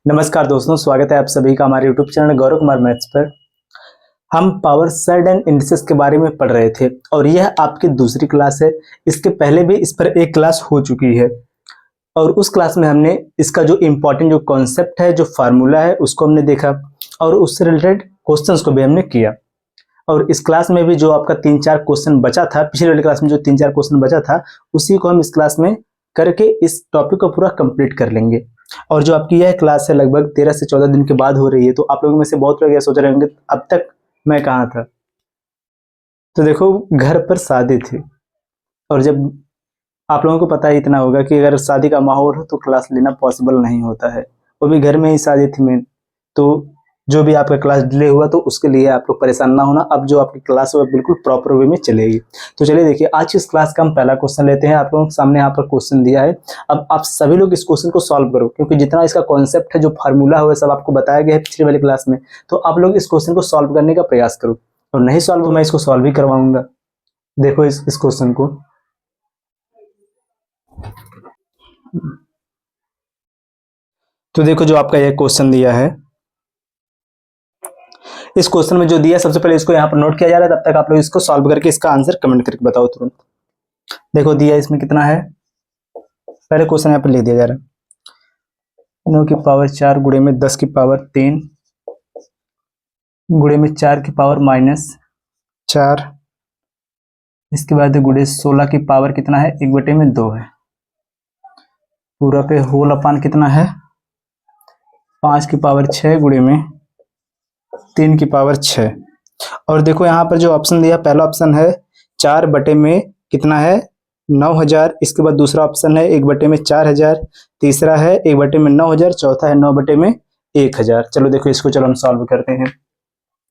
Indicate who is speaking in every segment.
Speaker 1: नमस्कार दोस्तों, स्वागत है आप सभी का हमारे YouTube channel Gaurav Kumar maths पर। हम पावर सेट एंड इंडिसेस के बारे में पढ़ रहे थे और यह आपकी दूसरी क्लास है। इसके पहले भी इस पर एक क्लास हो चुकी है और उस क्लास में हमने इसका जो इम्पोर्टेंट जो कॉन्सेप्ट है, जो फार्मूला है, उसको हमने देखा और उससे रिलेटेड क्वेश्चंस को भी हमने किया। और इस क्लास में भी जो आपका 3-4 क्वेश्चन बचा था, पिछले वाली क्लास में जो 3-4 क्वेश्चन बचा था, उसी को हम इस क्लास में करके इस टॉपिक को पूरा कंप्लीट कर लेंगे। और जो आपकी यह क्लास है लगभग 13 से 14 दिन के बाद हो रही है, तो आप लोगों में से बहुत लोग ये सोच रहे होंगे अब तक मैं कहाँ था। तो देखो, घर पर शादी थी और जब आप लोगों को पता ही इतना होगा कि अगर शादी का माहौल हो तो क्लास लेना पॉसिबल नहीं होता है। वो भी घर में ही शादी थी मेन, तो जो भी आपका क्लास डिले हुआ तो उसके लिए आप लोग परेशान ना होना। अब जो आपकी क्लास है वो बिल्कुल प्रॉपर वे में चलेगी। तो चलिए देखिए, आज इस क्लास का हम पहला क्वेश्चन लेते हैं। आप लोगों के सामने यहाँ पर क्वेश्चन दिया है। अब आप सभी लोग इस क्वेश्चन को सॉल्व करो, क्योंकि जितना इसका कॉन्सेप्ट है, जो फार्मूला है, सब आपको बताया गया है पिछली वाली क्लास में। तो आप लोग इस क्वेश्चन को सॉल्व करने का प्रयास करो, और नहीं सॉल्व तो मैं इसको सॉल्व भी करवाऊंगा। देखो इस क्वेश्चन को, तो देखो जो आपका यह क्वेश्चन दिया है, इस क्वेश्चन में जो दिया है सबसे पहले इसको यहाँ पर नोट किया जा रहा है। तब तक आप लोग इसको सॉल्व करके इसका आंसर कमेंट करके बताओ तुरंत। देखो दिया है, इसमें कितना है, पहले क्वेश्चन यहाँ पर लिख दिया जा रहा है। 9 की पावर 4 गुणे में 10 की पावर 3 गुणे में 4 की पावर -4, इसके बाद गुणे 16 की पावर कितना है, 1/2 है। पूरा पे होल अपान कितना है, 5 की पावर 6 गुणे में 3 की पावर 6। और देखो यहाँ पर जो ऑप्शन दिया, पहला ऑप्शन है 4 बटे में कितना है, 9000। इसके बाद दूसरा ऑप्शन है 1 बटे में 4000, तीसरा है 1 बटे में 9000, चौथा है 9 बटे में 1000। चलो देखो इसको, चलो हम सॉल्व करते हैं।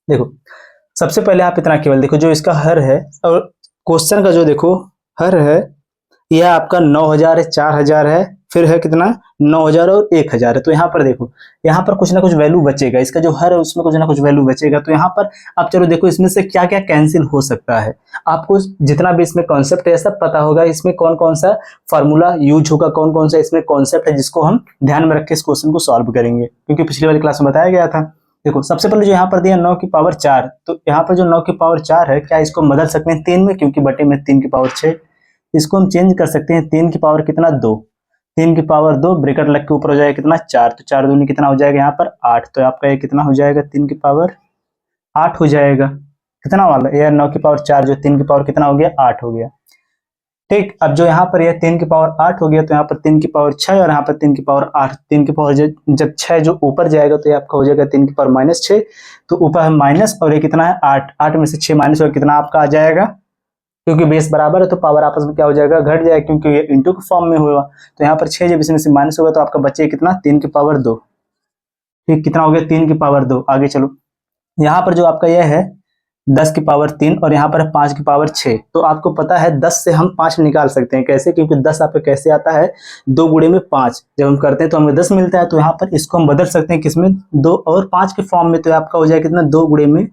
Speaker 1: देखो सबसे पहले आप इतना केवल देखो, जो इसका हर है और क्वेश्चन का जो देखो हर है, यह आपका 9000 है, 4000 है, फिर है कितना 9000 और 1000 है। तो यहाँ पर देखो, यहाँ पर कुछ ना कुछ वैल्यू बचेगा, इसका जो हर है उसमें कुछ ना कुछ वैल्यू बचेगा। तो यहाँ पर आप चलो देखो इसमें से क्या क्या कैंसिल हो सकता है। आपको जितना भी इसमें कॉन्सेप्ट है सब पता होगा, इसमें कौन कौन सा फार्मूला यूज होगा, कौन कौन सा इसमें कॉन्सेप्ट है, जिसको हम ध्यान में रख के इस क्वेश्चन को सॉल्व करेंगे, क्योंकि पिछली वाली क्लास में बताया गया था। देखो सबसे पहले जो यहाँ पर दिया 9 की पावर 4, तो यहाँ पर जो 9 की पावर 4 है, क्या इसको बदल सकते हैं 3 में, क्योंकि बटे में 3 की पावर 6। इसको हम चेंज कर सकते हैं, 3 की पावर कितना 2, 3 की पावर 2 ब्रैकेट लग के ऊपर हो जाएगा कितना 4, तो 4 दूनी कितना हो जाएगा यहाँ पर 8। तो आपका ये कितना हो जाएगा, 3 की पावर 8 हो जाएगा। कितना वाला ये 9 की पावर 4 जो 3 की पावर कितना हो गया, 8 हो गया। ठीक, अब जो यहाँ पर ये 3 की पावर 8 हो गया, तो यहाँ पर 3 की पावर 6 और यहाँ पर 3 की पावर 8। 3 की पावर जब 6 जो ऊपर जाएगा तो ये आपका हो जाएगा 3 की पावर -6। तो ऊपर है माइनस और ये कितना है 8, 8 में से 6 माइनस और कितना आपका आ जाएगा, क्योंकि बेस बराबर है तो पावर आपस में क्या हो जाएगा, घट जाएगा, क्योंकि ये इंटू के फॉर्म में हुआ। तो यहाँ पर 6 जब इसमें से माइनस होगा तो आपका बचे कितना, 3 की पावर 2। ठीक, कितना हो गया 3 की पावर 2। आगे चलो, यहाँ पर जो आपका यह है 10 की पावर 3 और यहाँ पर है 5 की पावर 6। तो आपको पता है 10 से हम 5 निकाल सकते हैं, कैसे, क्योंकि 10 आपका कैसे आता है, 2 गुणे में 5 जब हम करते हैं तो हमें 10 मिलता है। तो यहाँ पर इसको हम बदल सकते हैं किसमें, 2 और 5 के फॉर्म में। तो आपका हो जाएगा कितना, 2 गुणे में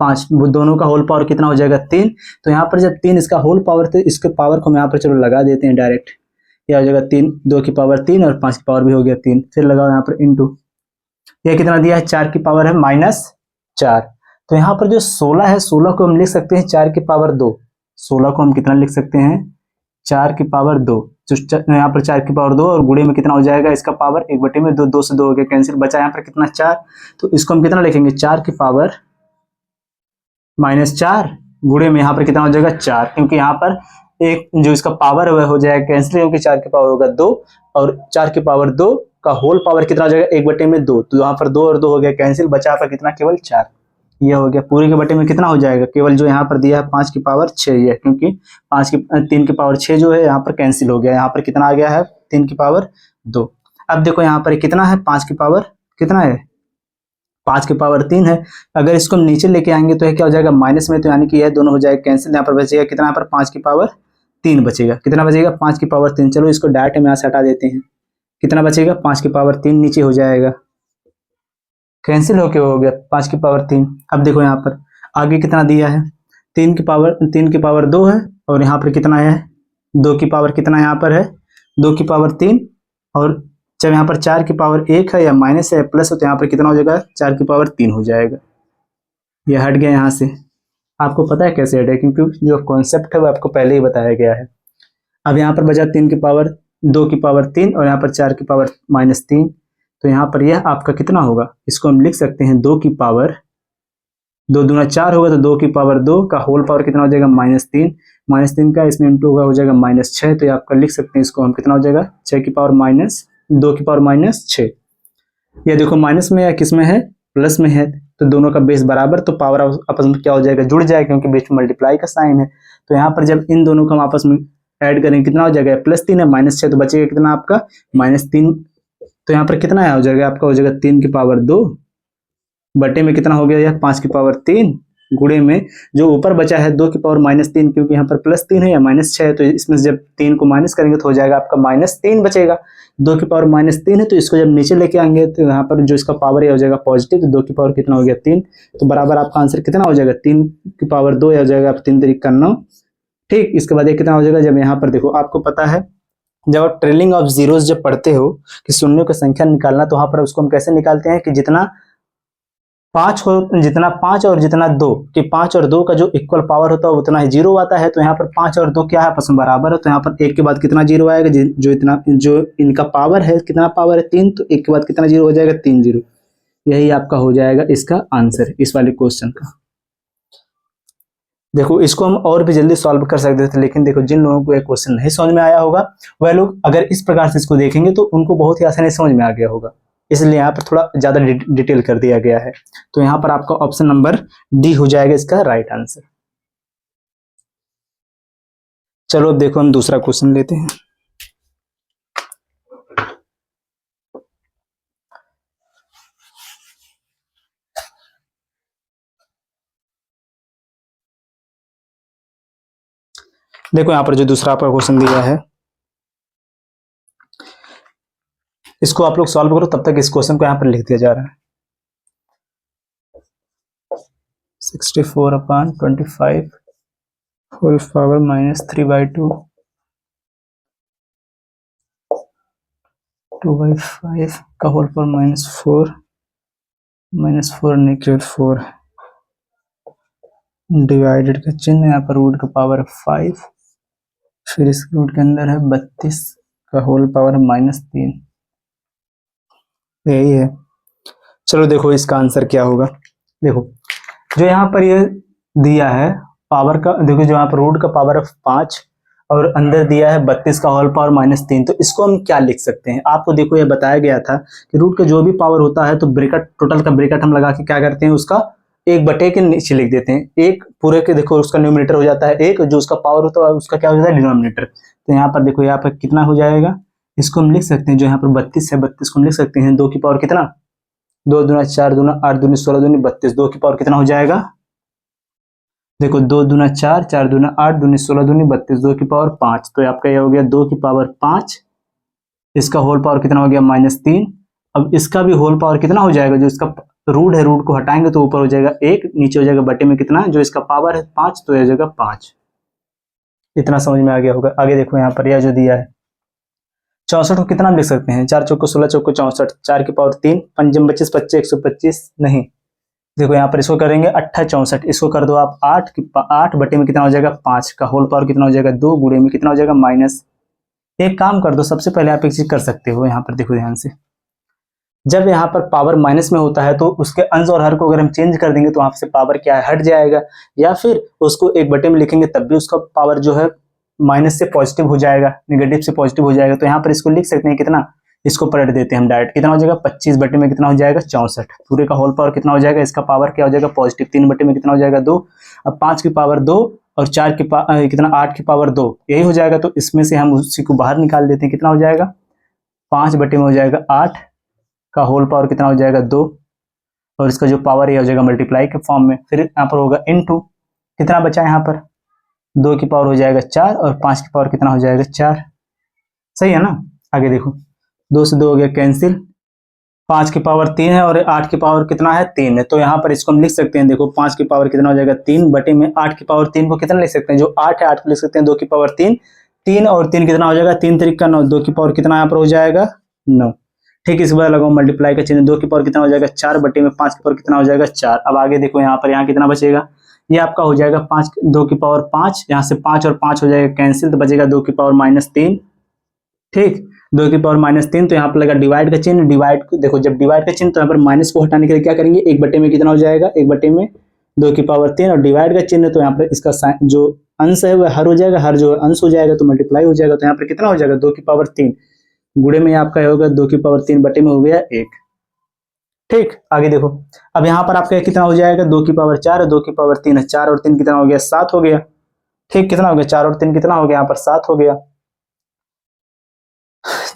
Speaker 1: 5, वो दोनों का होल पावर कितना हो जाएगा 3। तो यहाँ पर जब 3 इसका होल पावर, तो इसके पावर को हम यहाँ पर चलो लगा देते हैं डायरेक्ट। यह हो जाएगा 3, 2 की पावर 3 और 5 की पावर भी हो गया 3, फिर लगाओ यहाँ पर इंटू, यह कितना दिया है, 4 की पावर है -4। तो यहाँ पर जो 16 है, 16 को हम लिख सकते हैं 4 की पावर 2। 16 को हम कितना लिख सकते हैं, 4 की पावर 2। यहाँ पर 4 की पावर 2 और गुणे में कितना हो जाएगा इसका पावर 1/2, 2 से 2 हो गया कैंसिल, बचा यहाँ पर कितना 4। तो इसको हम कितना लिखेंगे, 4 की पावर -4 गुणे में यहाँ पर कितना हो जाएगा 4, क्योंकि यहाँ पर एक जो इसका पावर है वह हो जाएगा कैंसिल, क्योंकि 4 की पावर होगा 2 और 4 की पावर 2 का होल पावर कितना हो जाएगा 1/2। तो यहाँ पर 2 और 2 हो गया कैंसिल, बचा पर कितना, केवल 4। यह हो गया पूरे के बटे में कितना हो जाएगा, केवल जो यहाँ पर दिया है 5 की पावर 6 है, क्योंकि 3 की पावर 6 जो है यहाँ पर कैंसिल हो गया। यहाँ पर कितना आ गया है, 3 की पावर 2। अब देखो यहाँ पर कितना है, 5 की पावर कितना है, 5 की पावर 3 है। अगर इसको हम नीचे लेके आएंगे तो यह क्या हो जाएगा, माइनस में, तो यानी कि यह दोनों हो जाएगा कैंसिल। यहाँ पर बचेगा कितना, यहाँ पर 5 की पावर 3 बचेगा। कितना बचेगा, 5 की पावर 3। चलो इसको डायरेक्ट में यहाँ से हटा देते हैं, कितना बचेगा, 5 की पावर 3 नीचे हो जाएगा, कैंसिल होके हो गया 5 की पावर 3। अब देखो यहाँ पर आगे कितना दिया है, 3 की पावर 2 है, और यहाँ पर कितना है, 2 की पावर कितना यहाँ पर है, 2 की पावर 3 और जब यहाँ पर 4 की पावर 1 है या माइनस है या प्लस है तो यहाँ पर कितना हो जाएगा, 4 की पावर 3 हो जाएगा। ये हट गया यहाँ से। आपको पता है कैसे हटे, क्योंकि जो कॉन्सेप्ट है वो आपको पहले ही बताया गया है। अब यहाँ पर बचा 3 की पावर 2 की पावर 3 और यहाँ पर 4 की पावर -3, तो यहाँ पर यह आपका कितना होगा, इसको हम लिख सकते हैं 2 की पावर 2 दूना 4 होगा, तो 2 की पावर 2 का होल पावर कितना हो जाएगा, -3। -3 का इसमें इंटू होगा, हो जाएगा -6। तो ये आपका लिख सकते हैं इसको हम, कितना हो जाएगा, 6 की पावर -2 की पावर -6। ये देखो माइनस में या किस में है, प्लस में है, तो दोनों का बेस बराबर, तो पावर आपस में क्या हो जाएगा, जुड़ जाएगा, क्योंकि बेस में मल्टीप्लाई का साइन है। तो यहाँ पर जब इन दोनों को हम आपस में ऐड करेंगे कितना हो जाएगा, +3 है -6, तो बचेगा कितना आपका -3। तो यहाँ पर कितना है, हो जाएगा आपका, हो जाएगा 3 की पावर 2 बटे में कितना हो गया, यह 5 की पावर 3 गुणे में जो ऊपर बचा है 2 की पावर -3, क्योंकि यहाँ पर +3 है या -6 है, तो इसमें से जब 3 को माइनस करेंगे तो हो जाएगा आपका -3 बचेगा। 2 की पावर -3 है, तो इसको जब नीचे लेके आएंगे तो यहाँ पर जो इसका पावर है हो जाएगा पॉजिटिव, तो 2 की पावर कितना हो गया 3, तो बराबर आपका आंसर कितना हो जाएगा, 3 की पावर 2 हो जाएगा 3 3 का 9। ठीक, इसके बाद ये कितना हो जाएगा, जब यहाँ पर देखो आपको पता है जब आप ट्रेलिंग ऑफ जीरोस जब पढ़ते हो कि शून्यों की संख्या निकालना, तो वहां पर उसको हम कैसे निकालते हैं कि जितना 5 हो, जितना 5 और जितना 2, कि 5 और 2 का जो इक्वल पावर होता है उतना ही जीरो आता है। तो यहाँ पर 5 और 2 क्या है, आपस में बराबर है, तो यहाँ पर 1 के बाद कितना जीरो आएगा, जो इतना जो इनका पावर है, कितना पावर है 3, तो 1 के बाद कितना जीरो हो जाएगा, 3 जीरो। यही आपका हो जाएगा इसका आंसर इस वाले क्वेश्चन का। देखो इसको हम और भी जल्दी सॉल्व कर सकते थे, लेकिन देखो जिन लोगों को ये क्वेश्चन नहीं समझ में आया होगा वह लोग अगर इस प्रकार से इसको देखेंगे तो उनको बहुत ही आसानी समझ में आ गया होगा, इसलिए यहाँ पर थोड़ा ज्यादा डिटेल कर दिया गया है। तो यहाँ पर आपका ऑप्शन नंबर डी हो जाएगा इसका राइट आंसर। चलो अब देखो हम दूसरा क्वेश्चन लेते हैं। देखो यहाँ पर जो दूसरा आपका क्वेश्चन दिया है इसको आप लोग सॉल्व करो, तब तक इस क्वेश्चन को यहाँ पर लिख दिया जा रहा है। 64/25 होल पावर -3/2 2/5 का होल पावर -4 -4 डिवाइडेड का चिन्ह, यहाँ पर रूट का पावर 5, फिर इस रूट के अंदर है 32 का होल पावर -3। यही है। चलो देखो इसका आंसर क्या होगा। देखो जो यहाँ पर ये दिया है पावर का, देखो जो यहाँ पर रूट का पावर है 5 और अंदर दिया है 32 का होल पावर -3, तो इसको हम क्या लिख सकते हैं। आपको देखो ये बताया गया था कि रूट का जो भी पावर होता है तो ब्रैकेट, टोटल का ब्रैकेट हम लगा के क्या करते हैं, उसका 1 बटे के नीचे लिख देते हैं। 1 पूरे के देखो उसका न्यूमरेटर हो जाता है 1, जो उसका पावर होता है उसका क्या हो जाता है, डिनोमिनेटर। तो यहाँ पर देखो यहाँ पर कितना हो जाएगा, इसको हम लिख सकते हैं, जो यहाँ पर 32 है 32 को हम लिख सकते हैं 2 की पावर कितना, 2 दूना 4 दूना 8 दूनी 16 दूनी 32, 2 की पावर कितना हो जाएगा, देखो 2 दूना 4 4 दूना 8 दूनी 16 दूनी 32, 2 की पावर 5, तो आपका ये हो गया 2 की पावर 5। इसका होल पावर कितना हो गया -3। अब इसका भी होल पावर कितना हो जाएगा, जो इसका रूट है, रूट को हटाएंगे तो ऊपर हो जाएगा 1, नीचे हो जाएगा बटे में कितना, जो इसका पावर है 5, तो हो जाएगा 5। इतना समझ में आ गया होगा। आगे देखो यहाँ पर यह जो दिया है 64 को कितना हम लिख सकते हैं, 4 चौको 16 चौको 64, 4 की पावर 3, 5 25 25 125 नहीं। देखो यहाँ पर इसको करेंगे 8 64, इसको कर दो आप 8 बटे में कितना हो जाएगा 5 का होल पावर कितना हो जाएगा 2 गुणे में कितना हो जाएगा माइनस। एक काम कर दो, सबसे पहले आप एक चीज कर सकते हो, यहाँ पर देखो ध्यान से, जब यहाँ पर पावर माइनस में होता है तो उसके अंश और हर को अगर हम चेंज कर देंगे तो वहां से पावर क्या है, हट जाएगा, या फिर उसको 1 बटे में लिखेंगे तब भी उसका पावर जो है माइनस से पॉजिटिव हो जाएगा, नेगेटिव से पॉजिटिव हो जाएगा। तो यहाँ पर इसको लिख सकते हैं कितना, इसको पलट देते हैं हम डायरेक्ट, कितना हो जाएगा 25 बटे में कितना हो जाएगा 64, पूरे का होल पावर कितना हो जाएगा, इसका पावर क्या हो जाएगा पॉजिटिव, 3 बटे में कितना हो जाएगा 2, अब 5 की पावर 2 और 4 की कितना 8 की पावर 2 यही हो जाएगा। तो इसमें से हम उसी को बाहर निकाल देते हैं, कितना हो जाएगा 5 बटे में हो जाएगा 8 का होल पावर कितना हो जाएगा 2, और इसका जो पावर ये हो जाएगा मल्टीप्लाई के फॉर्म में, फिर यहाँ पर होगा इनटू कितना बचा यहाँ पर 2 की पावर हो जाएगा 4 और 5 की पावर कितना हो जाएगा 4, सही है ना। आगे देखो 2 से 2 हो गया कैंसिल, 5 की पावर 3 है और 8 की पावर कितना है 3 है, तो यहाँ पर इसको हम लिख सकते हैं, देखो 5 की पावर कितना हो जाएगा 3 बटे में 8 की पावर 3 को कितना लिख सकते हैं, जो 8 है 8 को लिख सकते हैं 2 की पावर 3, 3 और 3 कितना हो जाएगा 3 3 का 9, 2 की पावर कितना यहाँ पर हो जाएगा 9, ठीक, इसके बाद लगाओ मल्टीप्लाई का चिन्ह, 2 की पावर कितना हो जाएगा 4 बटे में 5 की पावर कितना हो जाएगा 4। अब आगे देखो यहाँ पर, यहाँ कितना बचेगा, ये आपका हो जाएगा 5, 2 की पावर 5, यहाँ से 5 और 5 हो जाएगा कैंसिल, तो बचेगा 2 की पावर -3। ठीक, 2 की पावर -3, तो यहाँ पर लगा डिवाइड का चिन्ह, डिवाइड देखो जब डिवाइड का चिन्ह तो यहाँ पर माइनस को हटाने के लिए क्या करेंगे, 1 बटे में कितना हो जाएगा, 1 बटे में 2 की पावर 3, और डिवाइड का चिन्ह तो यहाँ पर इसका जो अंश है वह हर हो जाएगा, हर जो अंश हो जाएगा तो मल्टीप्लाई हो जाएगा, तो यहाँ पर कितना हो जाएगा 2 की पावर 3, गुणे में आपका होगा 2 की पावर 3 बटे में हो गया 1। ठीक, आगे देखो, अब यहाँ पर आपका कितना हो जाएगा 2 की पावर 4 और 2 की पावर 3 है, 4 और 3 कितना हो गया 7 हो गया। ठीक, कितना हो गया 4 और 3 कितना हो गया यहाँ पर 7 हो गया,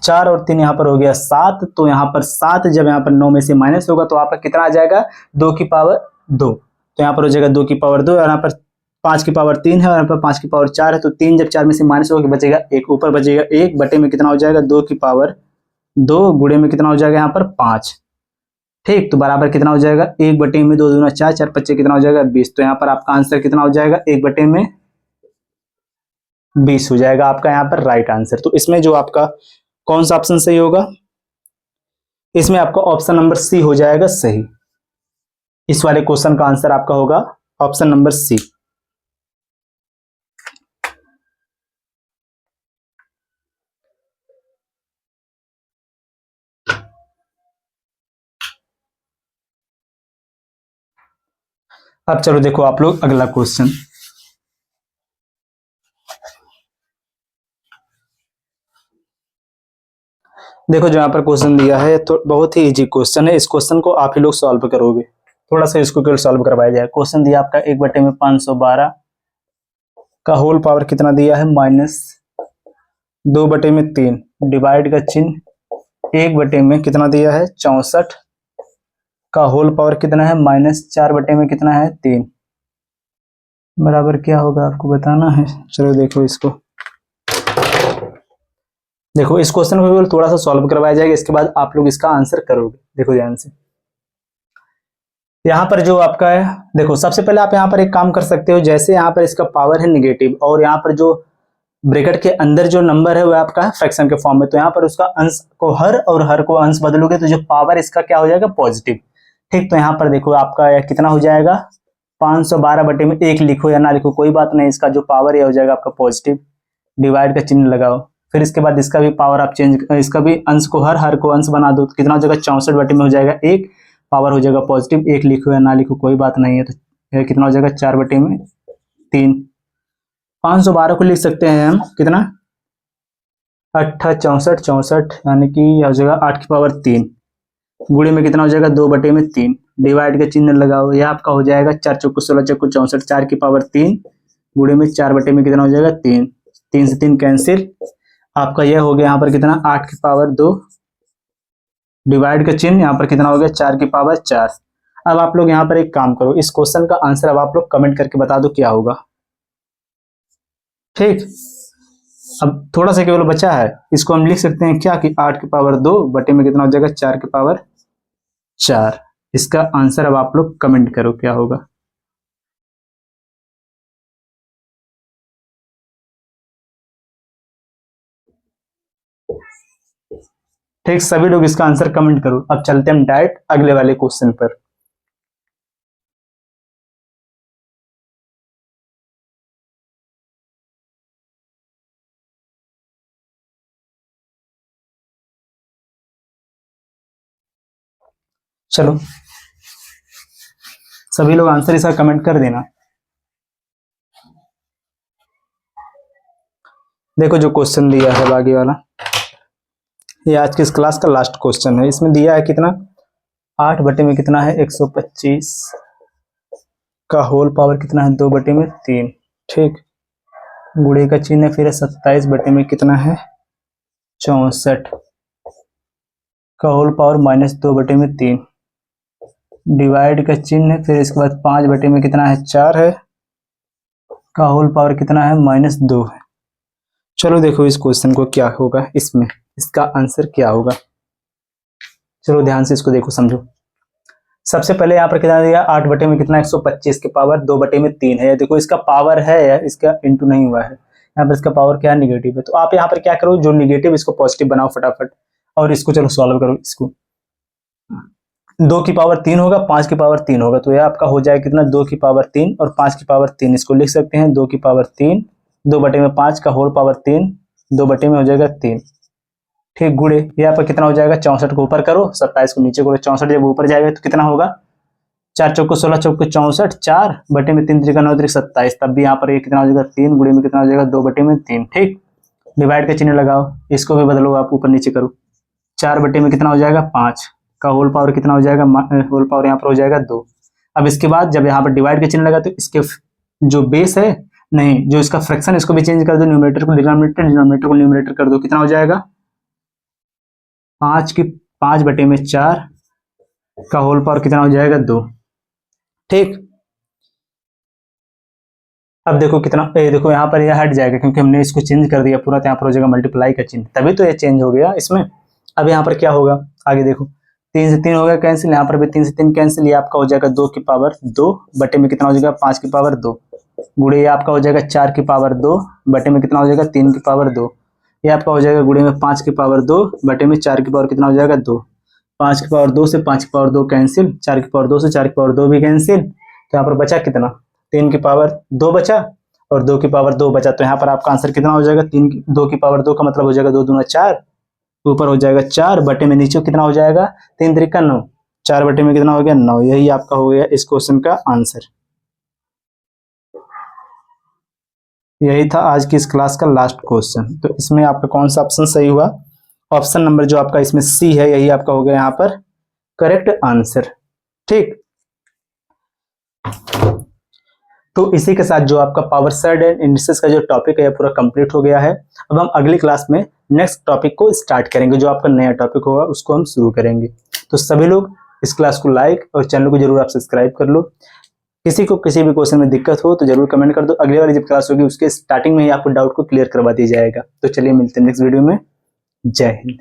Speaker 1: 4 और 3 यहाँ पर हो गया 7, तो यहाँ पर 7 जब यहाँ पर 9 में से माइनस होगा तो आपका कितना आ जाएगा 2 की पावर 2, तो यहाँ पर हो जाएगा 2 की पावर 2, और यहाँ पर 5 की पावर 3 है और यहाँ पर 5 की पावर 4 है, तो 3 जब 4 में से माइनस होगा बचेगा 1, ऊपर बचेगा 1 बटे में कितना हो जाएगा 2 की पावर 2, गुणे में कितना हो जाएगा यहाँ पर 5। ठीक, तो बराबर कितना हो जाएगा 1 बटे में 2 दूना 4, 4 पच्चे कितना हो जाएगा 20, तो यहाँ पर आपका आंसर कितना हो जाएगा 1 बटे में 20 हो जाएगा आपका यहाँ पर राइट आंसर। तो इसमें जो आपका कौन सा ऑप्शन सही होगा, इसमें आपका ऑप्शन नंबर सी हो जाएगा सही। इस वाले क्वेश्चन का आंसर आपका होगा ऑप्शन नंबर सी। अब चलो देखो आप लोग अगला क्वेश्चन, देखो जो यहाँ पर क्वेश्चन दिया है तो बहुत ही इजी क्वेश्चन है, इस क्वेश्चन को आप ही लोग सॉल्व करोगे, थोड़ा सा इसको केवल सॉल्व करवाया जाए। क्वेश्चन दिया आपका 1 बटे में 512 का होल पावर कितना दिया है -2 बटे में 3, डिवाइड का चिन्ह 1 बटे में कितना दिया है 64 का होल पावर कितना है -4 बटे में कितना है 3, बराबर क्या होगा आपको बताना है। चलो देखो इसको, देखो इस क्वेश्चन को केवल थोड़ा सा सॉल्व करवाया जाएगा, इसके बाद आप लोग इसका आंसर करोगे। देखो ध्यान से, यहाँ पर जो आपका है, देखो सबसे पहले आप यहाँ पर एक काम कर सकते हो, जैसे यहाँ पर इसका पावर है नेगेटिव और यहाँ पर जो ब्रैकेट के अंदर जो नंबर है वो आपका फ्रैक्शन के फॉर्म में, तो यहाँ पर उसका अंश को हर और हर को अंश बदलोगे तो जो पावर इसका क्या हो जाएगा पॉजिटिव। ठीक, तो यहाँ पर देखो आपका कितना हो जाएगा 512 बटे में 1 लिखो या ना लिखो कोई बात नहीं, इसका जो पावर है हो जाएगा आपका पॉजिटिव, डिवाइड का चिन्ह लगाओ, फिर इसके बाद इसका भी पावर आप चेंज, इसका भी अंश को हर को अंश बना दो, तो कितना हो जाएगा 64 बटे में हो जाएगा 1, पावर हो जाएगा पॉजिटिव, 1 लिखो या ना लिखो कोई बात नहीं है, तो कितना हो जाएगा 4 बटे में 3। 512 को लिख सकते हैं हम कितना 64 64, यानी कि यह हो जाएगा 8 की पावर 3, गुणे में कितना हो जाएगा 2 बटे में 3, डिवाइड का चिन्ह लगाओ, यह आपका हो जाएगा 4 चौको 16 चौको 64, 4 की पावर 3 गुणे में 4 बटे में कितना हो जाएगा 3, 3 से 3 कैंसिल, आपका यह हो गया यहाँ पर कितना 8 की पावर 2, डिवाइड का चिन्ह यहाँ पर कितना हो गया 4 की पावर 4। अब आप लोग यहाँ पर एक काम करो, इस क्वेश्चन का आंसर अब आप लोग कमेंट करके बता दो क्या होगा। ठीक, अब थोड़ा सा केवल बचा है, इसको हम लिख सकते हैं क्या कि 8 की पावर 2 बटे में कितना हो जाएगा 4 की पावर 4। इसका आंसर अब आप लोग कमेंट करो क्या होगा। ठीक, सभी लोग इसका आंसर कमेंट करो। अब चलते हैं हम डायरेक्ट अगले वाले क्वेश्चन पर। चलो सभी लोग आंसर इसका कमेंट कर देना। देखो जो क्वेश्चन दिया है आगे वाला, ये आज की इस क्लास का लास्ट क्वेश्चन है। इसमें दिया है कितना 8 बटे में कितना है 125 का होल पावर कितना है 2 बटे में 3। ठीक, गुणे का चिन्ह फिर 27 बटे में कितना है 64 का होल पावर -2 बटे में 3, डिवाइड का चिन्ह फिर इसके बाद 5 बटे में कितना है 4 है का होल पावर कितना है -2 है। चलो देखो इस क्वेश्चन को क्या होगा, इसमें इसका आंसर क्या होगा। चलो ध्यान से इसको देखो समझो। सबसे पहले यहाँ पर कितना दिया 8 बटे में कितना 125 के पावर 2 बटे में 3 है। देखो इसका पावर है, इसका इंटू नहीं हुआ है, यहाँ पर इसका पावर क्या है नेगेटिव है। तो आप यहाँ पर क्या करो, जो नेगेटिव इसको पॉजिटिव बनाओ फटाफट। और इसको चलो सॉल्व करो। इसको 2 की पावर 3 होगा, 5 की पावर 3 होगा, तो यह आपका हो जाएगा कितना, 2 की पावर 3 और 5 की पावर 3। इसको लिख सकते हैं 2 की पावर 3, 2/5 का होल पावर 3, 2 में हो जाएगा 3। ठीक, गुड़े यहाँ पर कितना हो जाएगा, 64 को ऊपर करो, 27 को नीचे करो। 64 जब ऊपर जाएगा तो कितना होगा, 4 चौको 16, चौको 64, 4/3 3 9 27। तब भी यहाँ पर ये कितना हो जाएगा, 3 गुड़े में कितना हो जाएगा, 2/3। ठीक, डिवाइड का चिन्ह लगाओ, इसको भी बदलो आप, ऊपर नीचे करो। 4 कितना हो जाएगा, 5 का होल पावर कितना हो जाएगा, होल पावर यहाँ पर हो जाएगा 2। अब इसके बाद जब यहाँ पर डिवाइड का चिन्ह लगा तो इसके जो बेस है, नहीं जो इसका फ्रैक्शन, इसको भी चेंज कर दो, न्यूमरेटर को डिनोमिनेटर, डिनोमिनेटर को न्यूमरेटर कर दो। कितना हो जाएगा, 5/4 का होल पावर कितना हो जाएगा, 2। ठीक, अब देखो कितना, देखो यहाँ पर यह हट जाएगा क्योंकि हमने इसको चेंज कर दिया पूरा, तो यहाँ पर हो जाएगा मल्टीप्लाई का चिन्ह, तभी तो ये चेंज हो गया इसमें। अब यहाँ पर क्या होगा, आगे देखो, 3 से 3 हो गया कैंसिल, यहाँ पर भी 3 से 3 कैंसिल, ये आपका हो जाएगा 2 की पावर 2 बटे में कितना हो जाएगा, 5 की पावर 2, गुड़े ये आपका हो जाएगा 4 की पावर 2 बटे में कितना हो जाएगा, 3 की पावर 2। ये आपका हो जाएगा गुड़े में 5 की पावर 2 बटे में 4 की पावर कितना हो जाएगा, 2। 5 की पावर 2 से 5 की पावर 2 कैंसिल, 4 की पावर 2 से 4 की पावर 2 भी कैंसिल, तो यहाँ पर बचा कितना, 3 की पावर 2 बचा और 2 की पावर 2 बचा। तो यहाँ पर आपका आंसर कितना हो जाएगा, 2 की पावर 2 का मतलब हो जाएगा 2 दूना 4, ऊपर हो जाएगा 4 बटे में नीचे कितना हो जाएगा, 3 त्रिका 9, 4 बटे में कितना हो गया, 9। यही आपका हो गया इस क्वेश्चन का आंसर। यही था आज की इस क्लास का लास्ट क्वेश्चन। तो इसमें आपका कौन सा ऑप्शन सही हुआ, ऑप्शन नंबर जो आपका इसमें सी है, यही आपका हो गया यहाँ पर करेक्ट आंसर। ठीक, तो इसी के साथ जो आपका पावर सर्ड एंड इंडिसेस का जो टॉपिक है पूरा कंप्लीट हो गया है। अब हम अगली क्लास में नेक्स्ट टॉपिक को स्टार्ट करेंगे, जो आपका नया टॉपिक होगा उसको हम शुरू करेंगे। तो सभी लोग इस क्लास को लाइक और चैनल को जरूर आप सब्सक्राइब कर लो। किसी को किसी भी क्वेश्चन में दिक्कत हो तो जरूर कमेंट कर दो, अगली वाली जब क्लास होगी उसके स्टार्टिंग में ही आपको डाउट को क्लियर करवा दिया जाएगा। तो चलिए मिलते हैं नेक्स्ट वीडियो में। जय हिंद।